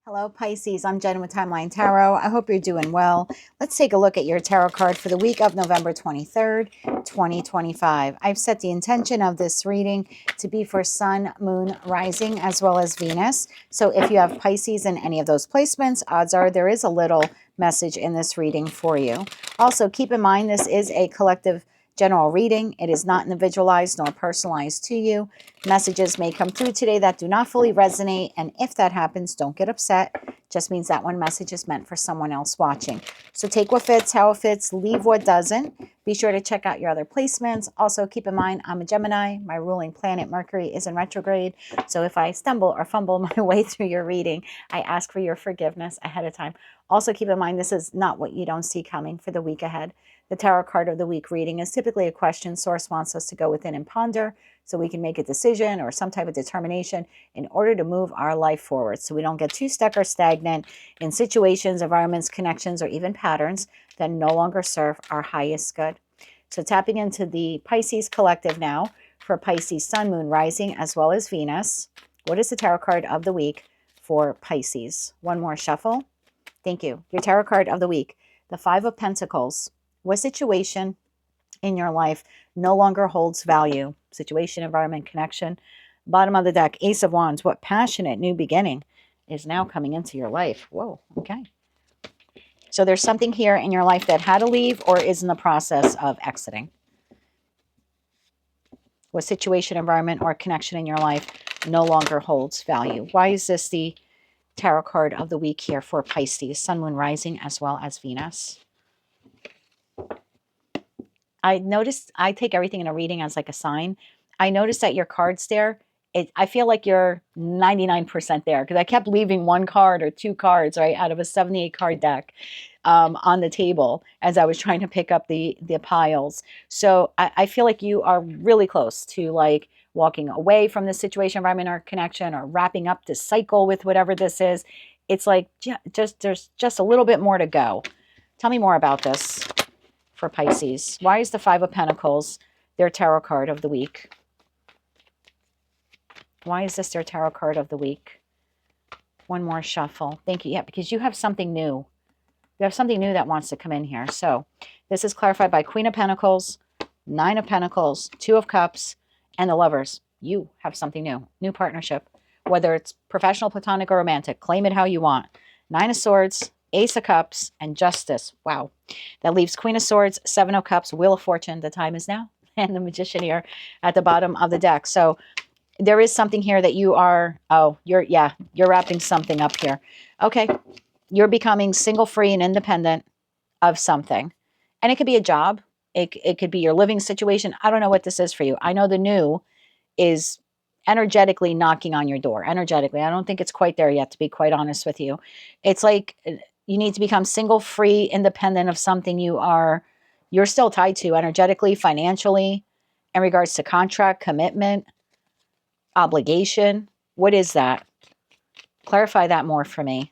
Hello, Pisces. I'm Jen with Timeline Tarot. I hope you're doing well. Let's take a look at your tarot card for the week of November 23rd, 2025. I've set the intention of this reading to be for Sun, Moon, Rising, as well as Venus. So if you have Pisces in any of those placements, odds are there is a little message in this reading for you. Also, keep in mind this is a collective general reading. It is not individualized nor personalized to you. Messages may come through today that do not fully resonate, and if that happens, don't get upset. Just means that one message is meant for someone else watching. So take what fits, how it fits, leave what doesn't. Be sure to check out your other placements. Also, keep in mind, I'm a Gemini. My ruling planet, Mercury, is in retrograde. So if I stumble or fumble my way through your reading, I ask for your forgiveness ahead of time. Also, keep in mind, this is not what you don't see coming for the week ahead. The tarot card of the week reading is typically a question Source wants us to go within and ponder so we can make a decision or some type of determination in order to move our life forward, so we don't get too stuck or stagnant in situations, environments, connections, or even patterns that no longer serve our highest good. So tapping into the Pisces collective now for Pisces Sun, Moon, Rising, as well as Venus. What is the tarot card of the week for Pisces? One more shuffle. Thank you. Your tarot card of the week, the Five of Pentacles. What situation in your life no longer holds value? Situation, environment, connection. Bottom of the deck, Ace of Wands. What passionate new beginning is now coming into your life? Whoa, okay. So there's something here in your life that had to leave or is in the process of exiting. What situation, environment, or connection in your life no longer holds value? Why is this the tarot card of the week here for Pisces, Sun, Moon, Rising, as well as Venus? I noticed, I take everything in a reading as like a sign. I noticed that your cards there, I feel like you're 99% there because I kept leaving one card or two cards, right, out of a 78 card deck on the table as I was trying to pick up the piles. So I feel like you are really close to like walking away from this situation, environment, or connection, or wrapping up this cycle with whatever this is. It's like there's just a little bit more to go. Tell me more about this for Pisces. Why is the Five of Pentacles their tarot card of the week? Why is this their tarot card of the week? One more shuffle. Thank you. Yeah, because you have something new. You have something new that wants to come in here. So this is clarified by Queen of Pentacles, Nine of Pentacles, Two of Cups, and the Lovers. You have something new. New partnership. Whether it's professional, platonic, or romantic. Claim it how you want. Nine of Swords, Ace of Cups, and Justice. Wow. That leaves Queen of Swords, Seven of Cups, Wheel of Fortune. The time is now. And the Magician here at the bottom of the deck. So there is something here that you are, you're wrapping something up here. Okay. You're becoming single, free, and independent of something. And it could be a job. It could be your living situation. I don't know what this is for you. I know the new is energetically knocking on your door. Energetically. I don't think it's quite there yet, to be quite honest with you. It's like you need to become single, free, independent of something you're still tied to energetically, financially, in regards to contract, commitment, obligation. What is that? Clarify that more for me.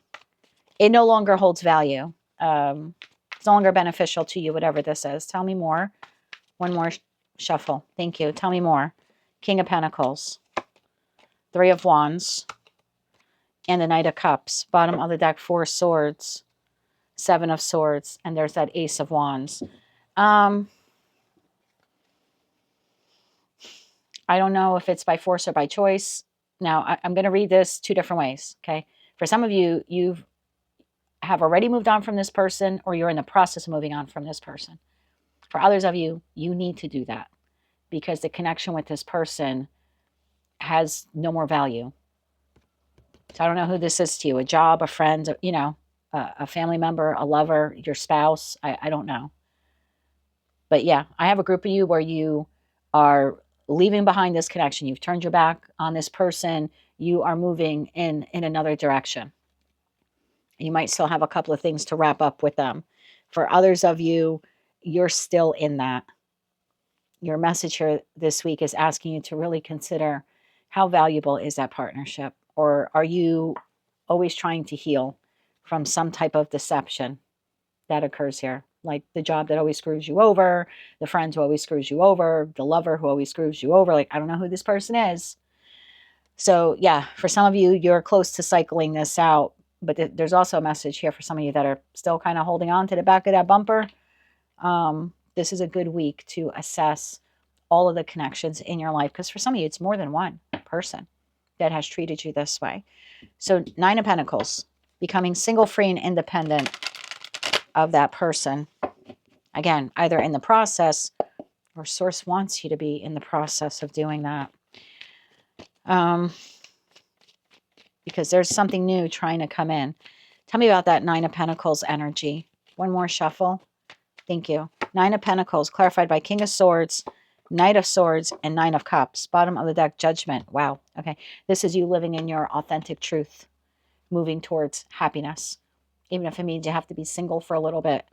It no longer holds value. It's no longer beneficial to you, whatever this is. Tell me more. One more shuffle. Thank you. Tell me more. King of Pentacles, Three of Wands, and the Knight of Cups. Bottom of the deck, Four of Swords, Seven of Swords, and there's that Ace of Wands. I don't know if it's by force or by choice. Now, I'm going to read this two different ways, okay? For some of you, you have already moved on from this person, or you're in the process of moving on from this person. For others of you, you need to do that because the connection with this person has no more value. So I don't know who this is to you, a job, a friend, a family member, a lover, your spouse. I don't know. But yeah, I have a group of you where you are leaving behind this connection. You've turned your back on this person. You are moving in another direction. You might still have a couple of things to wrap up with them. For others of you, you're still in that. Your message here this week is asking you to really consider how valuable is that partnership? Or are you always trying to heal from some type of deception that occurs here? Like the job that always screws you over, the friend who always screws you over, the lover who always screws you over. Like, I don't know who this person is. So yeah, for some of you, you're close to cycling this out. But there's also a message here for some of you that are still kind of holding on to the back of that bumper. This is a good week to assess all of the connections in your life, because for some of you, it's more than one person that has treated you this way. So 9 of Pentacles, becoming single, free, and independent of that person. Again, either in the process or Source wants you to be in the process of doing that. Because there's something new trying to come in. Tell me about that 9 of Pentacles energy. One more shuffle. Thank you. 9 of Pentacles, clarified by King of Swords, Knight of Swords, and 9 of Cups. Bottom of the deck, Judgment. Wow. Okay. This is you living in your authentic truth, moving towards happiness, even if it means you have to be single for a little bit.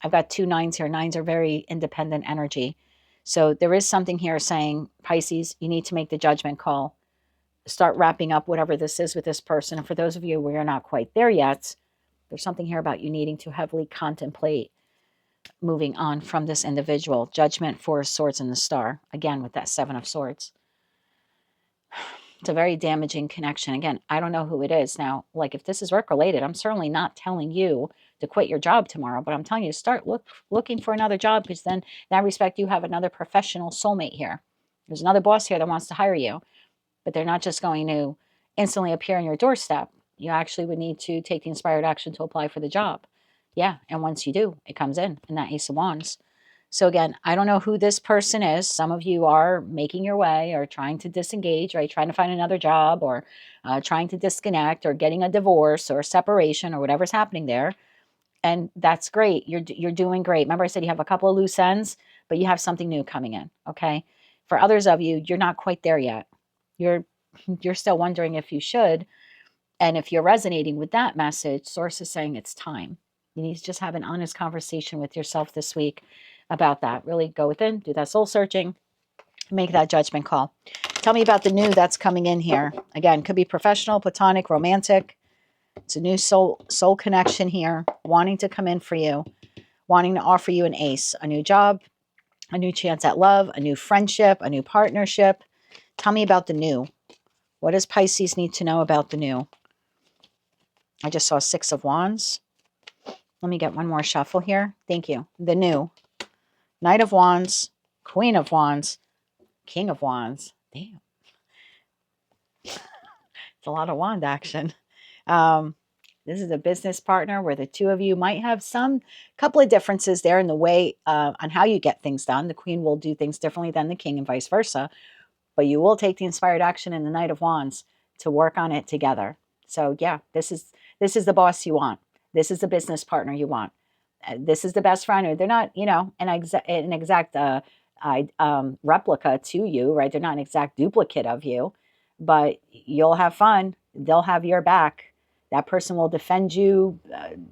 I've got 2 9s here. 9s are very independent energy. So there is something here saying, Pisces, you need to make the judgment call. Start wrapping up whatever this is with this person. And for those of you where you're not quite there yet, there's something here about you needing to heavily contemplate moving on from this individual. Judgment, 4 of Swords, and the Star. Again, with that 7 of Swords. It's a very damaging connection. Again, I don't know who it is. Now, like if this is work related, I'm certainly not telling you to quit your job tomorrow, but I'm telling you to start looking for another job, because then in that respect, you have another professional soulmate here. There's another boss here that wants to hire you, but they're not just going to instantly appear on your doorstep. You actually would need to take the inspired action to apply for the job. Yeah, and once you do, it comes in that Ace of Wands. So again, I don't know who this person is. Some of you are making your way or trying to disengage, right? Trying to find another job, or trying to disconnect, or getting a divorce or separation, or whatever's happening there. And that's great. You're doing great. Remember I said you have a couple of loose ends, but you have something new coming in, okay? For others of you, you're not quite there yet. You're still wondering if you should. And if you're resonating with that message, Source is saying it's time. You need to just have an honest conversation with yourself this week about that. Really go within, do that soul searching, make that judgment call. Tell me about the new that's coming in here. Again, could be professional, platonic, romantic. It's a new soul connection here, wanting to come in for you, wanting to offer you an ace, a new job, a new chance at love, a new friendship, a new partnership. Tell me about the new. What does Pisces need to know about the new? I just saw 6 of Wands. Let me get one more shuffle here. Thank you. The new. Knight of Wands, Queen of Wands, King of Wands. Damn. It's a lot of wand action. This is a business partner where the two of you might have some couple of differences there in the way on how you get things done. The Queen will do things differently than the King and vice versa. But you will take the inspired action in the Knight of Wands to work on it together. So yeah, this is the boss you want. This is the business partner you want. This is the best friend. They're not, an exact replica to you, right? They're not an exact duplicate of you, but you'll have fun. They'll have your back. That person will defend you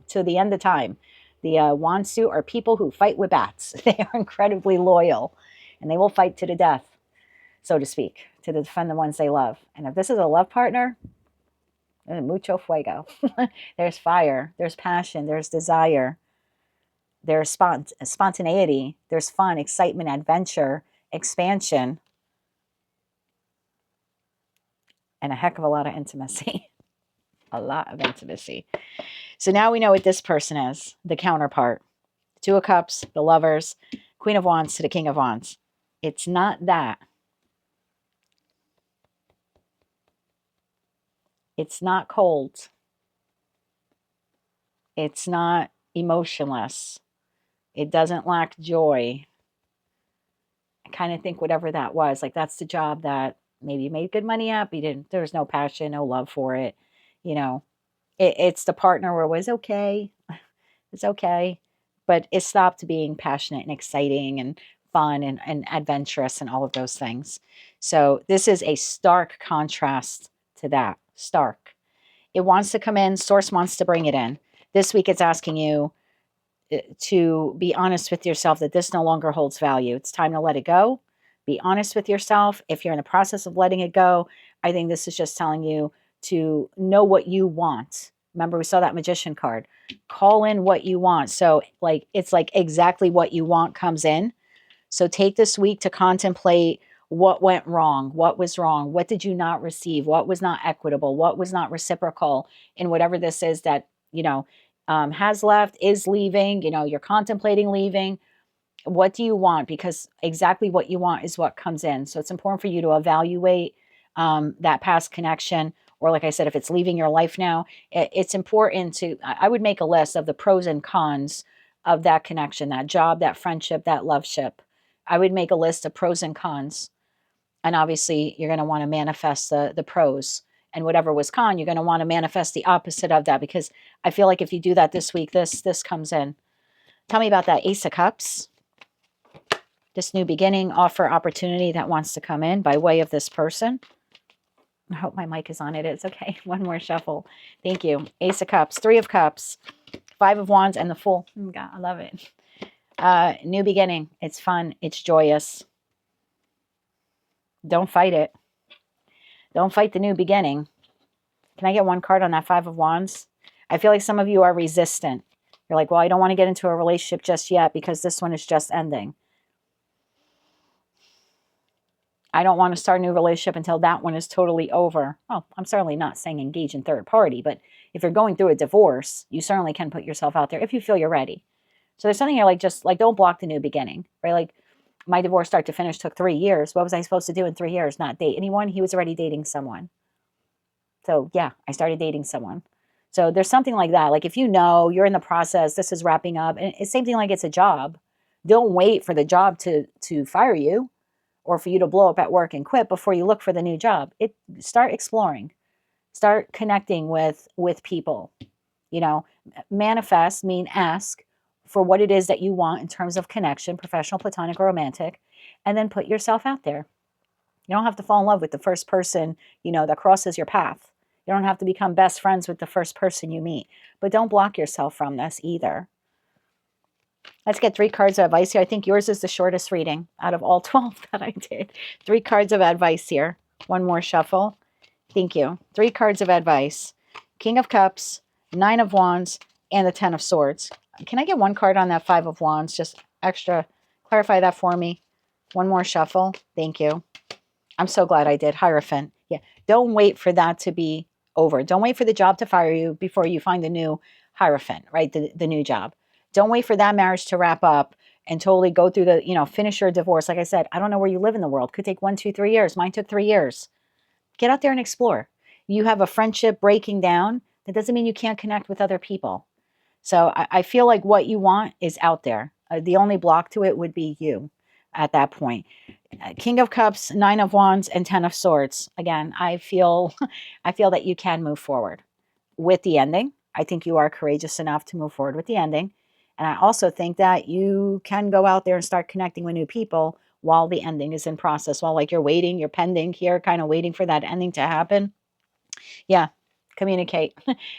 to the end of time. The Wansu are people who fight with bats. They are incredibly loyal, and they will fight to the death, so to speak, to defend the ones they love. And if this is a love partner, mucho fuego. There's fire, there's passion, there's desire, there's spontaneity, there's fun, excitement, adventure, expansion, and a heck of a lot of intimacy. A lot of intimacy. So now we know what this person is, the counterpart. 2 of Cups, the Lovers, Queen of Wands to the King of Wands. It's not that. It's not cold. It's not emotionless. It doesn't lack joy. I kind of think whatever that was, like that's the job that maybe you made good money at, but there was no passion, no love for it. It's the partner where it was okay. It's okay. But it stopped being passionate and exciting and fun and adventurous and all of those things. So this is a stark contrast to that. Stark. It wants to come in. Source wants to bring it in. This week it's asking you to be honest with yourself that this no longer holds value. It's time to let it go. Be honest with yourself. If you're in the process of letting it go, I think this is just telling you to know what you want. Remember, we saw that Magician card. Call in what you want. So it's like exactly what you want comes in. So take this week to contemplate What went wrong? What was wrong? What did you not receive? What was not equitable? What was not reciprocal in whatever this is that, has left, is leaving, you're contemplating leaving. What do you want? Because exactly what you want is what comes in. So it's important for you to evaluate that past connection. Or like I said, if it's leaving your life now, it's important I would make a list of the pros and cons of that connection, that job, that friendship, that loveship. I would make a list of pros and cons. And obviously, you're going to want to manifest the pros. And whatever was con, you're going to want to manifest the opposite of that. Because I feel like if you do that this week, this comes in. Tell me about that Ace of Cups. This new beginning, offer, opportunity that wants to come in by way of this person. I hope my mic is on. It is. Okay, one more shuffle. Thank you. Ace of Cups, Three of Cups, Five of Wands, and the Fool. Oh God, I love it. New beginning. It's fun. It's joyous. Don't fight it. Don't fight the new beginning. Can I get one card on that Five of Wands? I feel like some of you are resistant. You're like, well, I don't want to get into a relationship just yet because this one is just ending. I don't want to start a new relationship until that one is totally over. Oh, I'm certainly not saying engage in third party, but if you're going through a divorce, you certainly can put yourself out there if you feel you're ready. So there's something here like just like don't block the new beginning, right? Like my divorce start to finish took 3 years. What was I supposed to do in 3 years? Not date anyone? He was already dating someone. So yeah, I started dating someone. So there's something like that. Like if you know you're in the process, this is wrapping up. And it's same thing like it's a job. Don't wait for the job to fire you or for you to blow up at work and quit before you look for the new job. Start exploring. Start connecting with people. Manifest, mean ask for what it is that you want in terms of connection, professional, platonic, or romantic, and then put yourself out there. You don't have to fall in love with the first person, that crosses your path. You don't have to become best friends with the first person you meet, but don't block yourself from this either. Let's get 3 cards of advice here. I think yours is the shortest reading out of all 12 that I did. 3 cards of advice here. One more shuffle. Thank you. 3 cards of advice. King of Cups, 9 of Wands, and the 10 of Swords. Can I get one card on that 5 of Wands? Just extra. Clarify that for me. One more shuffle. Thank you. I'm so glad I did. Hierophant. Yeah. Don't wait for that to be over. Don't wait for the job to fire you before you find the new Hierophant, right? The new job. Don't wait for that marriage to wrap up and totally go through finish your divorce. Like I said, I don't know where you live in the world. Could take 1, 2, 3 years. Mine took 3 years. Get out there and explore. You have a friendship breaking down. That doesn't mean you can't connect with other people. So I feel like what you want is out there. The only block to it would be you at that point. King of Cups, 9 of Wands, and 10 of Swords. Again, I feel that you can move forward with the ending. I think you are courageous enough to move forward with the ending. And I also think that you can go out there and start connecting with new people while the ending is in process. While like you're waiting, you're pending here, kind of waiting for that ending to happen. Yeah, communicate.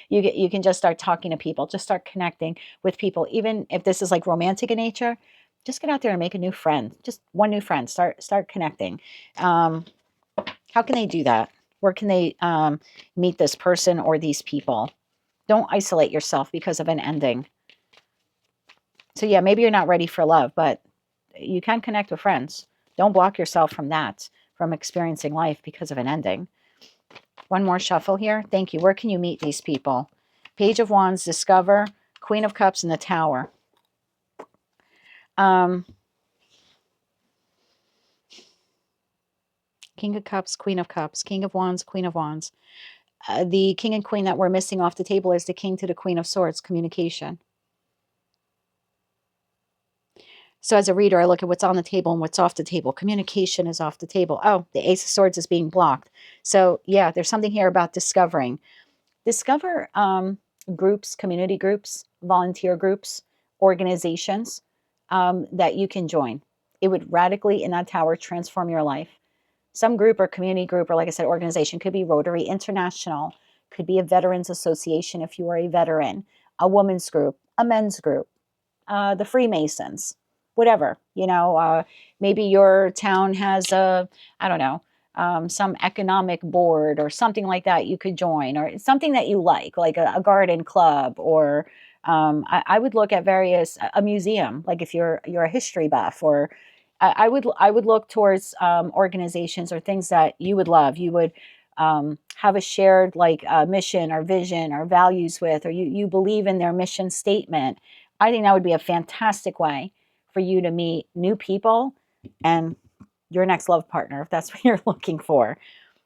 You can just start talking to people. Just start connecting with people. Even if this is like romantic in nature, just get out there and make a new friend. Just one new friend. Start connecting. How can they do that? Where can they meet this person or these people? Don't isolate yourself because of an ending. So yeah, maybe you're not ready for love, but you can connect with friends. Don't block yourself from that, from experiencing life because of an ending. One more shuffle here. Thank you. Where can you meet these people? Page of Wands, Discover, Queen of Cups, and the Tower. King of Cups, Queen of Cups, King of Wands, Queen of Wands. The king and queen that we're missing off the table is the king to the Queen of Swords, communication. So as a reader, I look at what's on the table and what's off the table. Communication is off the table. Oh, the Ace of Swords is being blocked. So yeah, there's something here about discovering. Discover groups, community groups, volunteer groups, organizations that you can join. It would radically, in that tower, transform your life. Some group or community group, or like I said, organization, could be Rotary International, could be a Veterans Association if you are a veteran, a women's group, a men's group, the Freemasons, whatever. Maybe your town has some economic board or something like that you could join, or something that you like a garden club, or I would look at a museum, like if you're a history buff, or I would look towards organizations or things that you would love. You would have a shared like mission or vision or values with, or you believe in their mission statement. I think that would be a fantastic way for you to meet new people and your next love partner, if that's what you're looking for.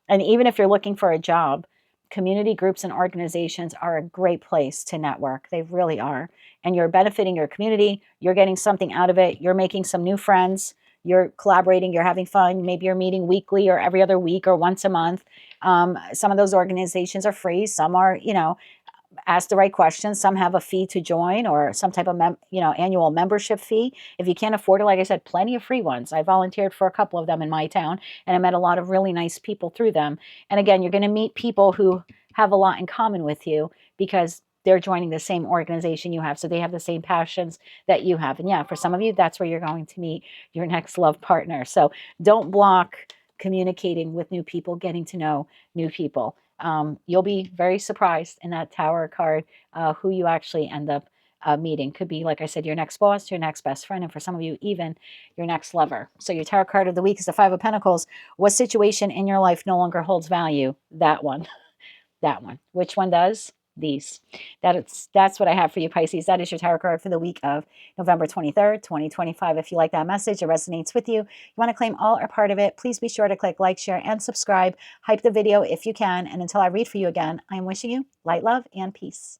And even if you're looking for a job, community groups and organizations are a great place to network. They really are. And you're benefiting your community. You're getting something out of it. You're making some new friends. You're collaborating. You're having fun. Maybe you're meeting weekly or every other week or once a month. Some of those organizations are free. Some are, ask the right questions. Some have a fee to join or some type of annual membership fee. If you can't afford it, like I said, plenty of free ones. I volunteered for a couple of them in my town, and I met a lot of really nice people through them. And again, you're going to meet people who have a lot in common with you because they're joining the same organization you have. So they have the same passions that you have. And yeah, for some of you, that's where you're going to meet your next love partner. So don't block communicating with new people, getting to know new people. You'll be very surprised in that Tower card who you actually end up meeting. Could be, like I said, your next boss, your next best friend, and for some of you, even your next lover. So your Tower card of the week is the Five of Pentacles. What situation in your life no longer holds value? That one. That one. Which one does? These. That's what I have for you, Pisces. That is your tarot card for the week of November 23rd, 2025. If you like that message, it resonates with you want to claim all or part of it, please be sure to click like, share, and subscribe. Hype the video if you can. And until I read for you again, I am wishing you light, love, and peace.